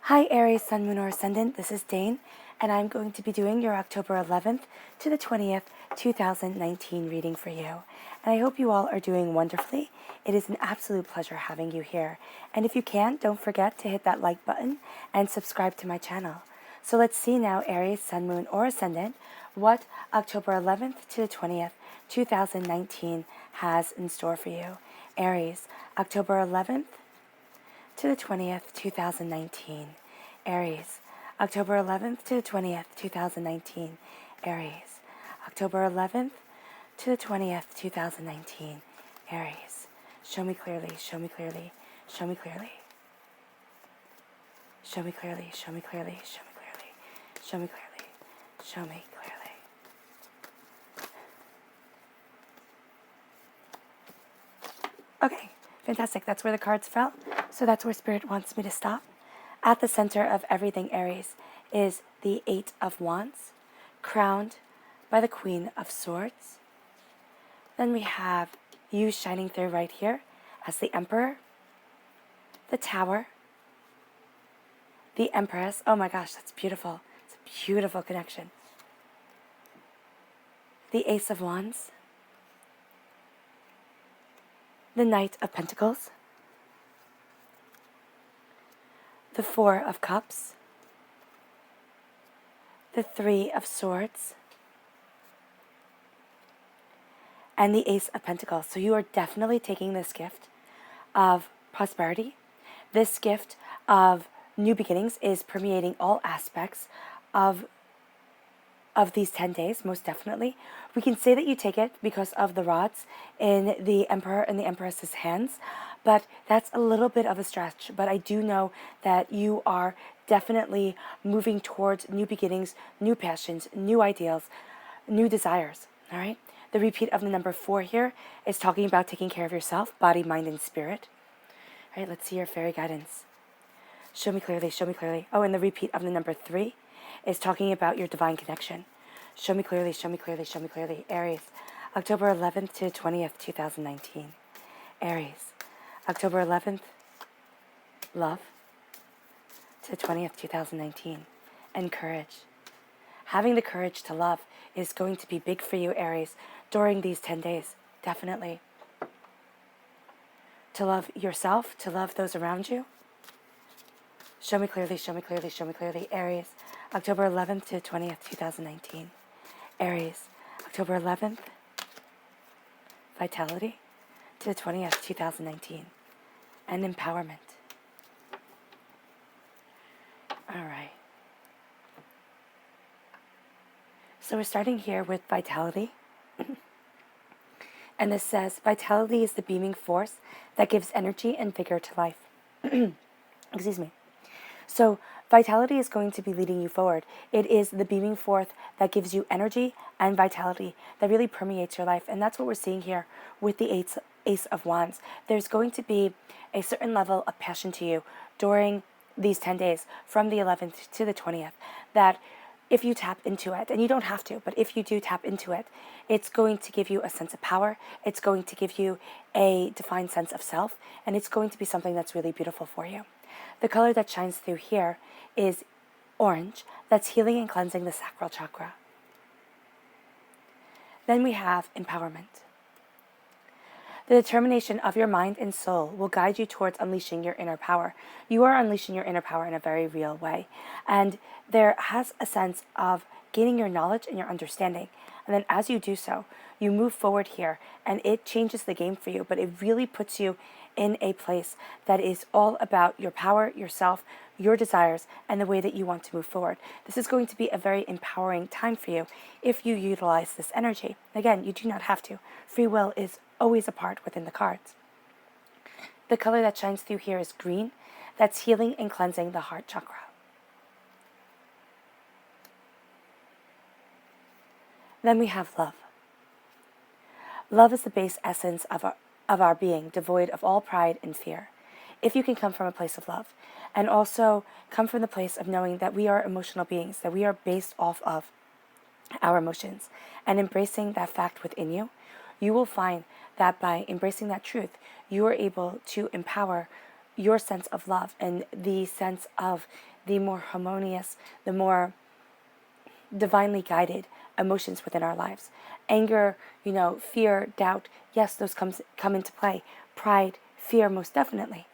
Hi Aries, Sun, Moon, or Ascendant. This is Dane, and I'm going to be doing your October 11th to the 20th, 2019 reading for you. And I hope you all are doing wonderfully. It is an absolute pleasure having you here. And if you can, don't forget to hit that like button and subscribe to my channel. So let's see now, Aries, Sun, Moon, or Ascendant, what October 11th to the 20th, 2019 has in store for you. Aries, October 11th to the 20th, 2019. Aries, October 11th to the 20th, 2019. Aries, October 11th to the 20th, 2019. Aries, show me clearly, show me clearly, show me clearly. Show me clearly, show me clearly, show me clearly, show me clearly, show me clearly. Okay, fantastic. That's where the cards fell. So that's where Spirit wants me to stop. At the center of everything, Aries, is the Eight of Wands, crowned by the Queen of Swords. Then we have you shining through right here as the Emperor, the Tower, the Empress. Oh my gosh, that's beautiful. It's a beautiful connection. The Ace of Wands, the Knight of Pentacles, the Four of Cups, the Three of Swords, and the Ace of Pentacles. So you are definitely taking this gift of prosperity. This gift of new beginnings is permeating all aspects of these 10 days, most definitely. We can say that you take it because of the rods in the Emperor and the Empress's hands, but that's a little bit of a stretch. But I do know that you are definitely moving towards new beginnings, new passions, new ideals, new desires, all right? The repeat of the number 4 here is talking about taking care of yourself, body, mind, and spirit. All right, let's see your fairy guidance. Show me clearly, show me clearly. Oh, and the repeat of the number 3 is talking about your divine connection. Show me clearly, show me clearly, show me clearly. Aries, October 11th to 20th, 2019. Aries, October 11th, love, to the 20th, 2019. And courage. Having the courage to love is going to be big for you, Aries, during these 10 days. Definitely. To love yourself, to love those around you. Show me clearly, show me clearly, show me clearly. Aries, October 11th to 20th, 2019. Aries, October 11th, vitality to the 20th, 2019. And empowerment. All right. So we're starting here with vitality. And this says, vitality is the beaming force that gives energy and vigor to life. Excuse me. So vitality is going to be leading you forward. It is the beaming forth that gives you energy and vitality that really permeates your life. And that's what we're seeing here with the Ace of Wands. There's going to be a certain level of passion to you during these 10 days from the 11th to the 20th that if you tap into it, and you don't have to, but if you do tap into it, it's going to give you a sense of power. It's going to give you a defined sense of self, and it's going to be something that's really beautiful for you. The color that shines through here is orange. That's healing and cleansing the sacral chakra. Then we have empowerment. The determination of your mind and soul will guide you towards unleashing your inner power. You are unleashing your inner power in a very real way. And there has a sense of gaining your knowledge and your understanding. And then as you do so, you move forward here and it changes the game for you, but it really puts you in a place that is all about your power, yourself, your desires, and the way that you want to move forward. This is going to be a very empowering time for you if you utilize this energy. Again, you do not have to. Free will is always a part within the cards. The color that shines through here is green. That's healing and cleansing the heart chakra. Then we have love. Love is the base essence of our being, devoid of all pride and fear. If you can come from a place of love, and also come from the place of knowing that we are emotional beings, that we are based off of our emotions, and embracing that fact within you, you will find that by embracing that truth, you are able to empower your sense of love and the sense of the more harmonious, the more divinely guided emotions within our lives. Anger, fear, doubt, yes, those come into play. Pride, fear, most definitely.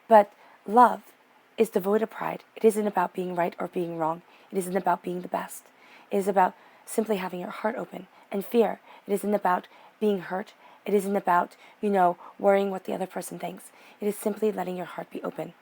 But love is devoid of pride. It isn't about being right or being wrong. It isn't about being the best. It is about simply having your heart open. And fear, it isn't about being hurt. It isn't about, worrying what the other person thinks. It is simply letting your heart be open.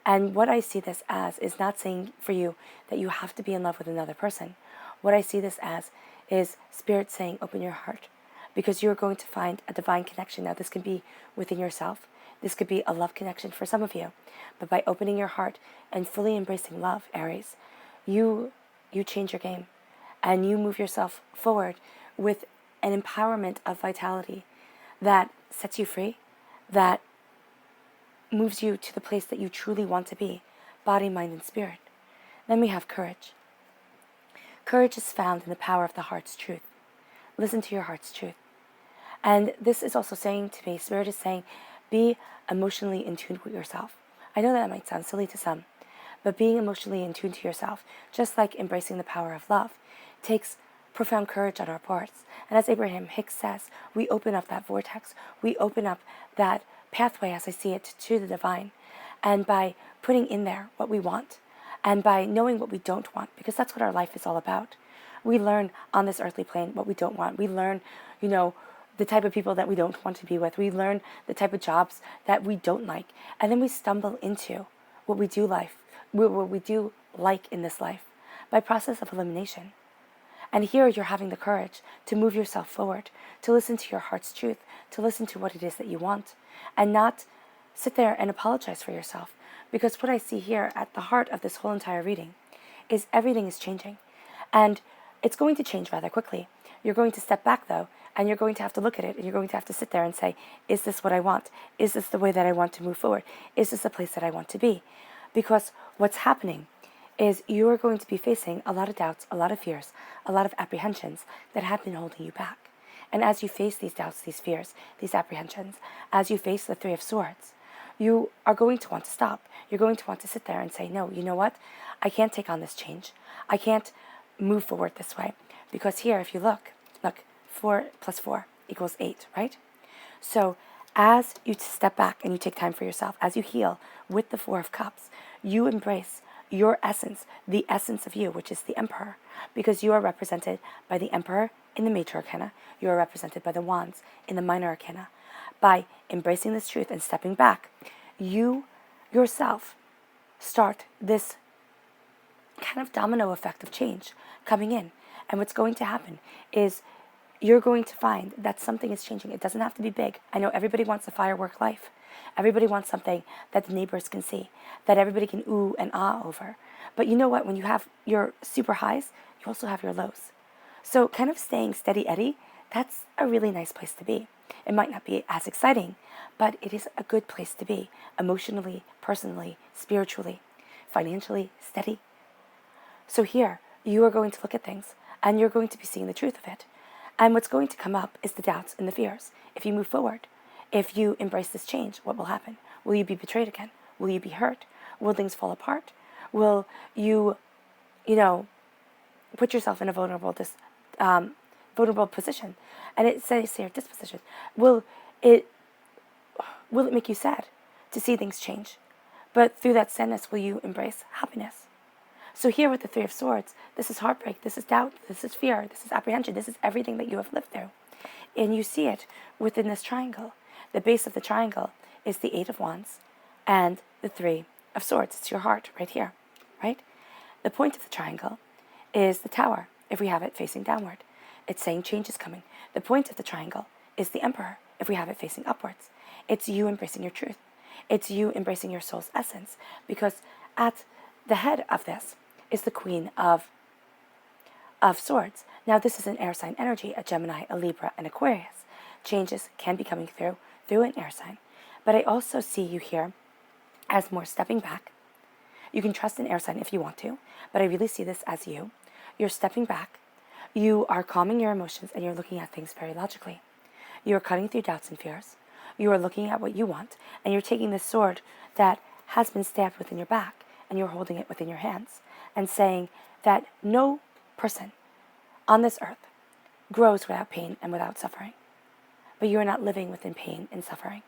And what I see this as is not saying for you that you have to be in love with another person. What I see this as is Spirit saying, open your heart, because you're going to find a divine connection. Now, this can be within yourself. This could be a love connection for some of you. But by opening your heart and fully embracing love, Aries, you change your game. And you move yourself forward with an empowerment of vitality that sets you free, that moves you to the place that you truly want to be, body, mind, and spirit. Then we have courage. Courage is found in the power of the heart's truth. Listen to your heart's truth. And this is also saying to me, Spirit is saying, be emotionally in tune with yourself. I know that might sound silly to some, but being emotionally in tune to yourself, just like embracing the power of love, takes profound courage on our parts. And as Abraham Hicks says, we open up that vortex. We open up that pathway, as I see it, to the divine. And by putting in there what we want, and by knowing what we don't want, because that's what our life is all about. We learn on this earthly plane what we don't want. We learn, the type of people that we don't want to be with. We learn the type of jobs that we don't like. And then we stumble into what we do like in this life by process of elimination. And here you're having the courage to move yourself forward, to listen to your heart's truth, to listen to what it is that you want, and not sit there and apologize for yourself. Because what I see here at the heart of this whole entire reading is everything is changing. And it's going to change rather quickly. You're going to step back, though, and you're going to have to look at it, and you're going to have to sit there and say, is this what I want? Is this the way that I want to move forward? Is this the place that I want to be? Because what's happening is you are going to be facing a lot of doubts, a lot of fears, a lot of apprehensions that have been holding you back. And as you face these doubts, these fears, these apprehensions, as you face the Three of Swords, you are going to want to stop. You're going to want to sit there and say, no, you know what? I can't take on this change. I can't move forward this way. Because here, if you look, 4 plus 4 equals 8, right? So as you step back and you take time for yourself, as you heal with the Four of Cups, you embrace your essence, the essence of you, which is the Emperor, because you are represented by the Emperor in the Major Arcana. You are represented by the Wands in the Minor Arcana. By embracing this truth and stepping back, you yourself start this kind of domino effect of change coming in. And what's going to happen is you're going to find that something is changing. It doesn't have to be big. I know everybody wants a firework life. Everybody wants something that the neighbors can see, that everybody can ooh and ah over. But you know what? When you have your super highs, you also have your lows. So kind of staying steady Eddie, that's a really nice place to be. It might not be as exciting, but it is a good place to be, emotionally, personally, spiritually, financially steady. So here, you are going to look at things, and you're going to be seeing the truth of it. And what's going to come up is the doubts and the fears. If you move forward, if you embrace this change, what will happen? Will you be betrayed again? Will you be hurt? Will things fall apart? Will you, put yourself in a vulnerable position? And it says here, disposition. Will it make you sad to see things change? But through that sadness, will you embrace happiness? So here with the Three of Swords, this is heartbreak, this is doubt, this is fear, this is apprehension, this is everything that you have lived through. And you see it within this triangle. The base of the triangle is the Eight of Wands and the Three of Swords. It's your heart right here, right? The point of the triangle is the Tower, if we have it facing downward. It's saying change is coming. The point of the triangle is the Emperor, if we have it facing upwards. It's you embracing your truth. It's you embracing your soul's essence, because at the head of this is the Queen of Swords. Now, this is an air sign energy, a Gemini, a Libra, and Aquarius. Changes can be coming through an air sign. But I also see you here as more stepping back. You can trust an air sign if you want to, but I really see this as you. You're stepping back. You are calming your emotions, and you're looking at things very logically. You are cutting through doubts and fears. You are looking at what you want, and you're taking this sword that has been stabbed within your back, and you're holding it within your hands, and saying that no person on this earth grows without pain and without suffering. But you are not living within pain and suffering.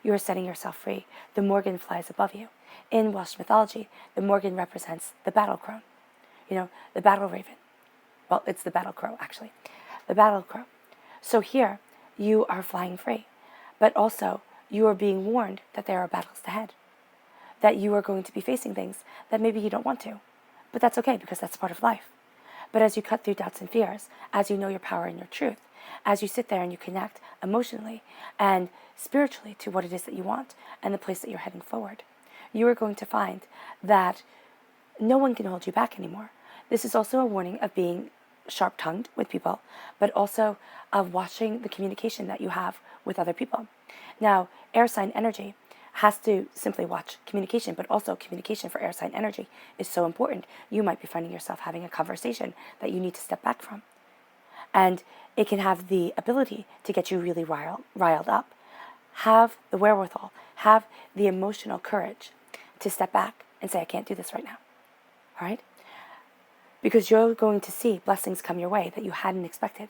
You are setting yourself free. The Morgan flies above you. In Welsh mythology, the Morgan represents the battle crone, the battle raven. Well, it's the battle crow, actually. The battle crow. So here, you are flying free. But also, you are being warned that there are battles ahead. That you are going to be facing things that maybe you don't want to. But that's okay, because that's part of life. But as you cut through doubts and fears, as you know your power and your truth, as you sit there and you connect emotionally and spiritually to what it is that you want and the place that you're heading forward, you are going to find that no one can hold you back anymore. This is also a warning of being sharp-tongued with people, but also of watching the communication that you have with other people. Now, air sign energy has to simply watch communication, but also communication for air sign energy is so important. You might be finding yourself having a conversation that you need to step back from. And it can have the ability to get you really riled up. Have the wherewithal, have the emotional courage to step back and say, I can't do this right now. All right? Because you're going to see blessings come your way that you hadn't expected.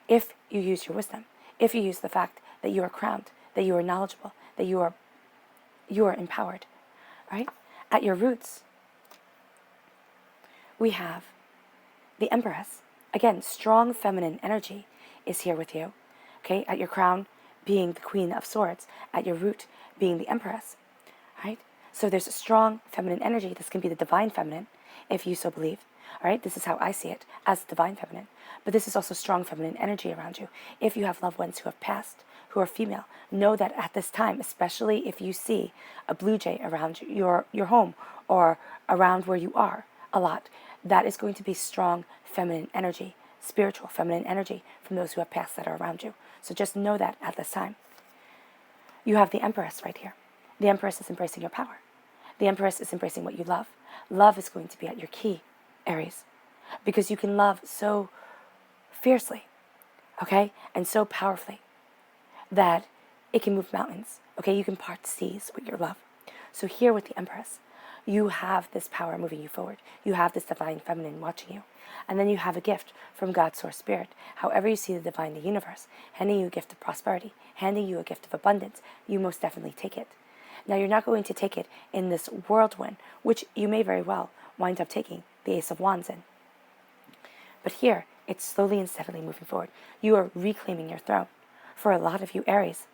If you use your wisdom, if you use the fact that you are crowned, that you are knowledgeable, that you are empowered, right? At your roots, we have the Empress. Again, strong feminine energy is here with you. Okay, at your crown being the Queen of Swords, at your root being the Empress, right? So there's a strong feminine energy. This can be the divine feminine, if you so believe. All right, this is how I see it, as divine feminine. But this is also strong feminine energy around you. If you have loved ones who have passed, who are female, know that at this time, especially if you see a blue jay around your home or around where you are a lot, that is going to be strong feminine energy, spiritual feminine energy from those who have passed that are around you. So just know that at this time. You have the Empress right here. The Empress is embracing your power. The Empress is embracing what you love. Love is going to be at your key, Aries, because you can love so fiercely, okay, and so powerfully that it can move mountains, okay? You can part seas with your love. So here with the Empress, you have this power moving you forward. You have this divine feminine watching you. And then you have a gift from God's source spirit. However you see the divine, the universe, handing you a gift of prosperity, handing you a gift of abundance, you most definitely take it. Now, you're not going to take it in this whirlwind, which you may very well wind up taking the Ace of Wands in. But here, it's slowly and steadily moving forward. You are reclaiming your throne. For a lot of you, Aries,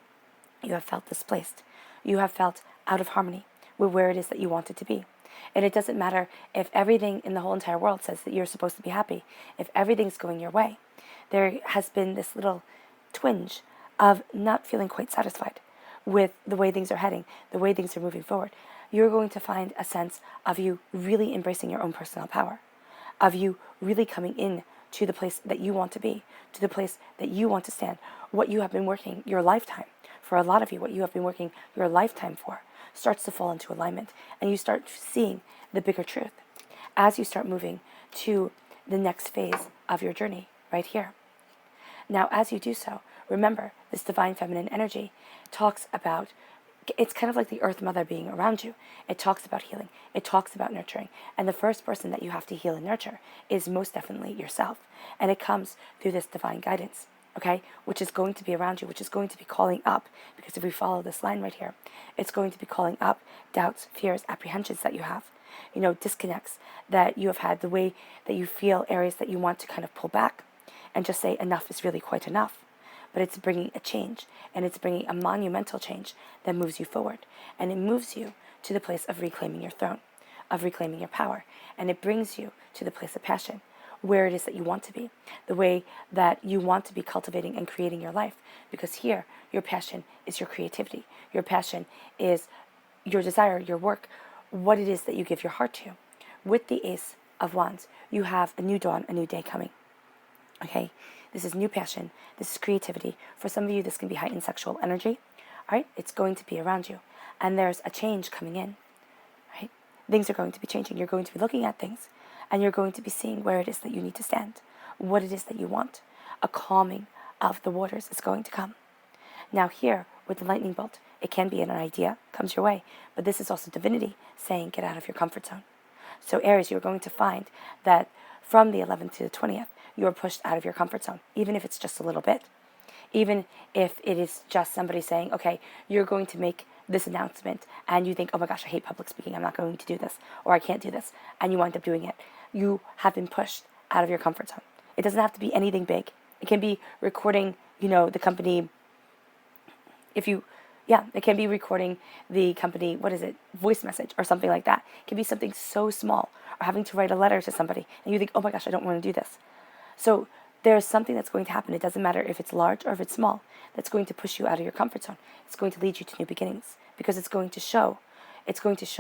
you have felt displaced. You have felt out of harmony with where it is that you want it to be. And it doesn't matter if everything in the whole entire world says that you're supposed to be happy. If everything's going your way, there has been this little twinge of not feeling quite satisfied with the way things are heading, the way things are moving forward. You're going to find a sense of you really embracing your own personal power, of you really coming in to the place that you want to be, to the place that you want to stand, what you have been working your lifetime. For a lot of you, what you have been working your lifetime for starts to fall into alignment, and you start seeing the bigger truth as you start moving to the next phase of your journey right here. Now, as you do so, remember, this divine feminine energy talks about, it's kind of like the Earth Mother being around you. It talks about healing. It talks about nurturing. And the first person that you have to heal and nurture is most definitely yourself. And it comes through this divine guidance, okay, which is going to be around you, which is going to be calling up, because if we follow this line right here, it's going to be calling up doubts, fears, apprehensions that you have, disconnects that you have had, the way that you feel, areas that you want to kind of pull back and just say enough is really quite enough. But it's bringing a change, and it's bringing a monumental change that moves you forward. And it moves you to the place of reclaiming your throne, of reclaiming your power. And it brings you to the place of passion, where it is that you want to be, the way that you want to be cultivating and creating your life. Because here, your passion is your creativity. Your passion is your desire, your work, what it is that you give your heart to. With the Ace of Wands, you have a new dawn, a new day coming. Okay? This is new passion. This is creativity. For some of you, this can be heightened sexual energy. All right? It's going to be around you. And there's a change coming in. Right? Things are going to be changing. You're going to be looking at things. And you're going to be seeing where it is that you need to stand. What it is that you want. A calming of the waters is going to come. Now here, with the lightning bolt. It can be an idea, comes your way, but this is also divinity saying get out of your comfort zone. So Aries, you're going to find that from the 11th to the 20th, you are pushed out of your comfort zone, even if it's just a little bit. Even if it is just somebody saying, okay, you're going to make this announcement, and you think, oh my gosh, I hate public speaking, I'm not going to do this, or I can't do this, and you wind up doing it. You have been pushed out of your comfort zone. It doesn't have to be anything big. It can be recording, the company, it can be recording the company, voice message or something like that. It can be something so small, or having to write a letter to somebody, and you think, oh my gosh, I don't want to do this. So there's something that's going to happen. It doesn't matter if it's large or if it's small. That's going to push you out of your comfort zone. It's going to lead you to new beginnings, because it's going to show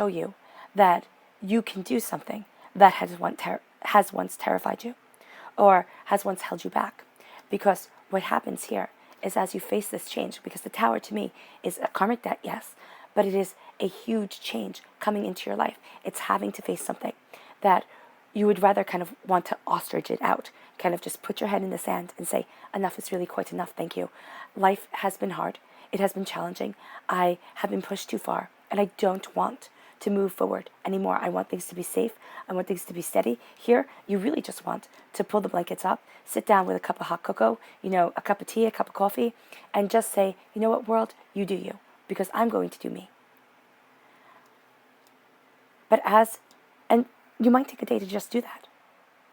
you that you can do something that has once terrified you, or has once held you back. Because what happens here is, as you face this change, because the Tower to me is a karmic debt, yes, but it is a huge change coming into your life. It's having to face something that you would rather kind of want to ostrich it out, kind of just put your head in the sand and say, enough is really quite enough, thank you. Life has been hard. It has been challenging. I have been pushed too far, and I don't want to move forward anymore. I want things to be safe. I want things to be steady. Here, you really just want to pull the blankets up, sit down with a cup of hot cocoa, a cup of tea, a cup of coffee, and just say, you know what, world, you do you, because I'm going to do me. And you might take a day to just do that.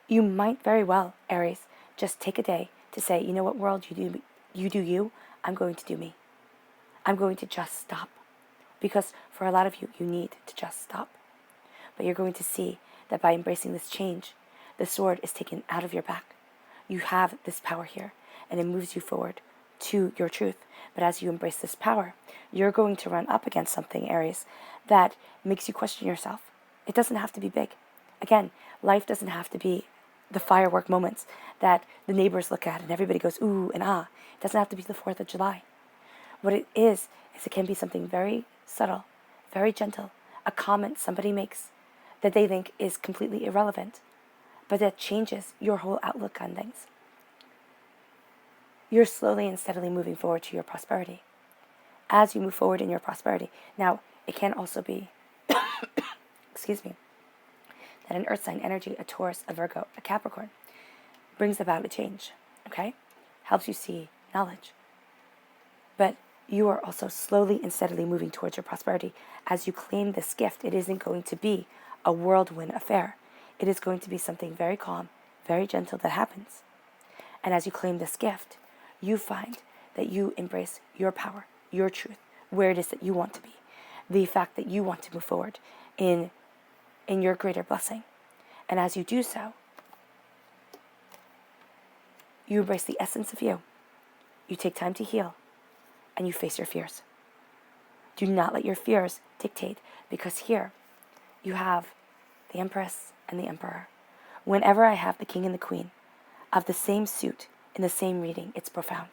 You might very well, Aries, just take a day to say, you know what, world, you do you, I'm going to do me. I'm going to just stop. Because for a lot of you, you need to just stop. But you're going to see that by embracing this change, the sword is taken out of your back. You have this power here, and it moves you forward to your truth. But as you embrace this power, you're going to run up against something, Aries, that makes you question yourself. It doesn't have to be big. Again, life doesn't have to be the firework moments that the neighbors look at and everybody goes, ooh and ah. It doesn't have to be the 4th of July. What it is it can be something very subtle, very gentle, a comment somebody makes that they think is completely irrelevant, but that changes your whole outlook on things. You're slowly and steadily moving forward to your prosperity. As you move forward in your prosperity, now it can also be, excuse me, that an earth sign energy, a Taurus, a Virgo, a Capricorn, brings about a change, okay? Helps you see knowledge. But you are also slowly and steadily moving towards your prosperity. As you claim this gift, it isn't going to be a whirlwind affair. It is going to be something very calm, very gentle that happens. And as you claim this gift, you find that you embrace your power, your truth, where it is that you want to be, the fact that you want to move forward in your greater blessing. And as you do so, you embrace the essence of you. You take time to heal, and you face your fears. Do not let your fears dictate, because here you have the Empress and the Emperor. Whenever I have the King and the Queen of the same suit in the same reading, it's profound.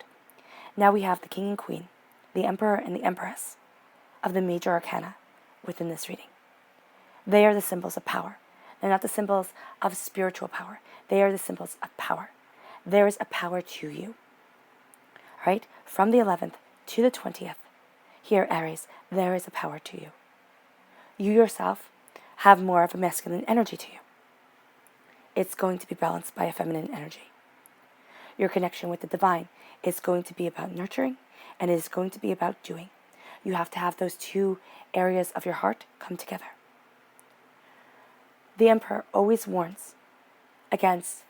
Now we have the King and Queen, the Emperor and the Empress of the major arcana within this reading. They are the symbols of power. They're not the symbols of spiritual power. They are the symbols of power. There is a power to you. Right? From the 11th to the 20th, here, Aries, there is a power to you. You yourself have more of a masculine energy to you. It's going to be balanced by a feminine energy. Your connection with the divine is going to be about nurturing, and it is going to be about doing. You have to have those two areas of your heart come together. The Emperor always warns against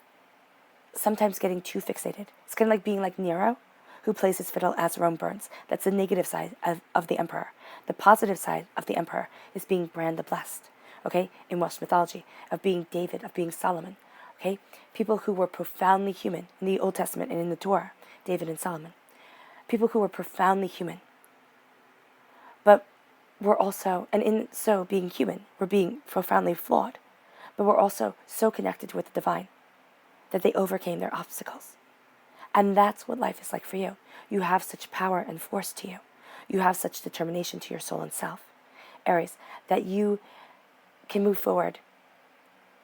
sometimes getting too fixated. It's kind of like being like Nero, who plays his fiddle as Rome burns. That's the negative side of the Emperor. The positive side of the Emperor is being Bran the Blessed, okay, in Welsh mythology, of being David, of being Solomon, okay? People who were profoundly human in the Old Testament and in the Torah, David and Solomon. People who were profoundly human. But we're also, and in so being human, we're being profoundly flawed, but we're also so connected with the divine that they overcame their obstacles. And that's what life is like for you. You have such power and force to you. You have such determination to your soul and self, Aries, that you can move forward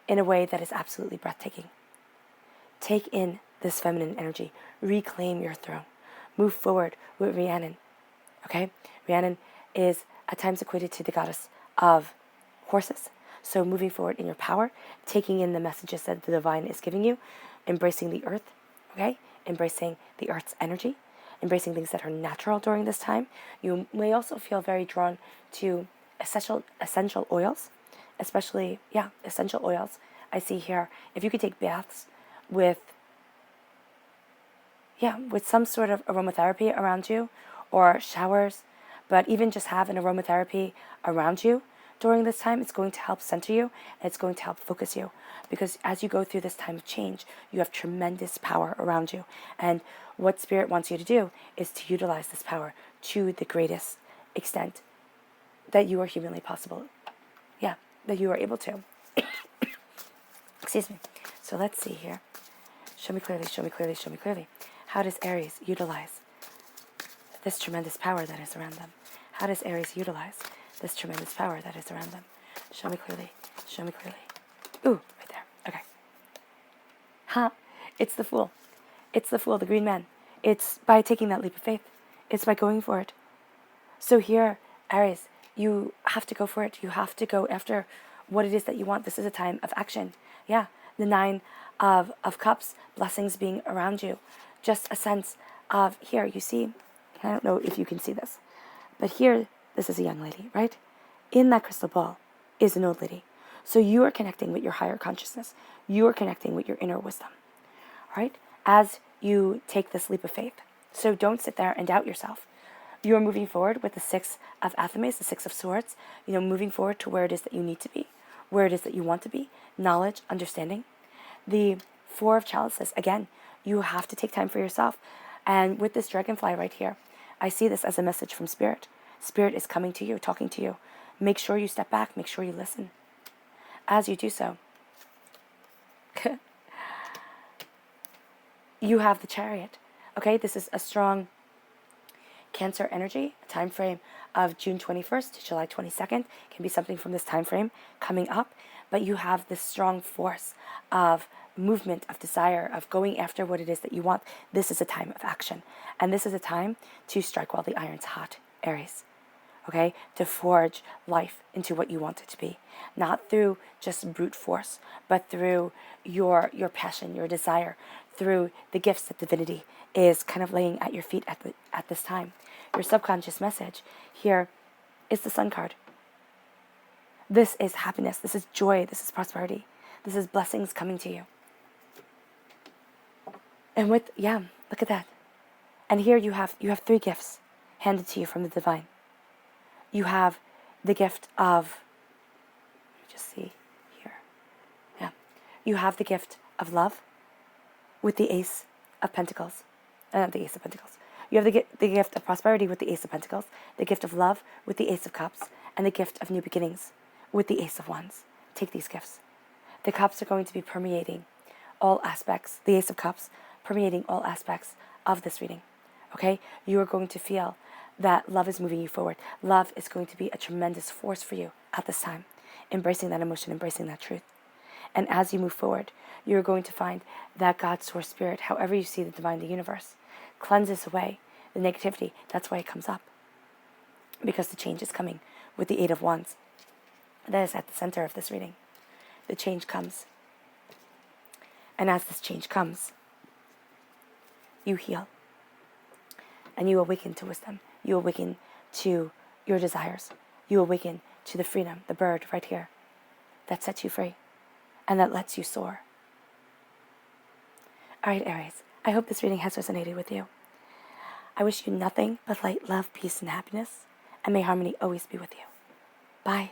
in a way that is absolutely breathtaking. Take in this feminine energy. Reclaim your throne. Move forward with Rhiannon, Okay? Rhiannon is at times equated to the goddess of horses. So moving forward in your power, taking in the messages that the divine is giving you, embracing the earth, okay? Embracing the earth's energy, embracing things that are natural during this time. You may also feel very drawn to essential oils, especially, essential oils. I see here, if you could take baths with some sort of aromatherapy around you, or showers, but even just have an aromatherapy around you during this time, it's going to help center you, and it's going to help focus you. Because as you go through this time of change, you have tremendous power around you. And what Spirit wants you to do is to utilize this power to the greatest extent that you are humanly possible. Yeah, that you are able to. Excuse me. So let's see here. Show me clearly, show me clearly, show me clearly. How does Aries utilize this tremendous power that is around them? How does Aries utilize this tremendous power that is around them? Show me clearly, show me clearly. Ooh, right there. Okay. It's the Fool. It's the Fool, the green man. It's by taking that leap of faith. It's by going for it. So here, Aries, you have to go for it. You have to go after what it is that you want. This is a time of action. Yeah, the Nine of Cups, blessings being around you. Just a sense of, here, you see, I don't know if you can see this, but here, this is a young lady, right? In that crystal ball is an old lady. So you are connecting with your higher consciousness. You are connecting with your inner wisdom, right? As you take this leap of faith. So don't sit there and doubt yourself. You are moving forward with the Six of Athames, the Six of Swords, moving forward to where it is that you need to be, where it is that you want to be, knowledge, understanding. The Four of Chalices, again, you have to take time for yourself. And with this dragonfly right here, I see this as a message from Spirit. Spirit is coming to you, talking to you. Make sure you step back, make sure you listen. As you do so, you have the Chariot. Okay, this is a strong Cancer energy, a time frame of June 21st to July 22nd. Can be something from this time frame coming up, but you have this strong force of movement, of desire, of going after what it is that you want. This is a time of action, and this is a time to strike while the iron's hot, Aries. Okay, to forge life into what you want it to be, not through just brute force, but through your passion, your desire, through the gifts that divinity is kind of laying at your feet at this time. Your subconscious message here is the Sun card. This is happiness. This is joy. This is prosperity. This is blessings coming to you. And look at that. And here you have 3 gifts handed to you from the divine. You have the gift of, let me just see here. Yeah. You have the gift of love with the Ace of Pentacles. Not the Ace of Pentacles. You have the gift of prosperity with the Ace of Pentacles, the gift of love with the Ace of Cups, and the gift of new beginnings with the Ace of Wands. Take these gifts. The cups are going to be permeating all aspects, the Ace of Cups, permeating all aspects of this reading. Okay? You are going to feel that love is moving you forward. Love is going to be a tremendous force for you at this time. Embracing that emotion, embracing that truth. And as you move forward, you're going to find that God, Source, Spirit, however you see the divine, the universe, cleanses away the negativity. That's why it comes up. Because the change is coming with the Eight of Wands. That is at the center of this reading. The change comes. And as this change comes, you heal. And you awaken to wisdom. You awaken to your desires. You awaken to the freedom, the bird right here, that sets you free and that lets you soar. All right, Aries, I hope this reading has resonated with you. I wish you nothing but light, love, peace, and happiness, and may harmony always be with you. Bye.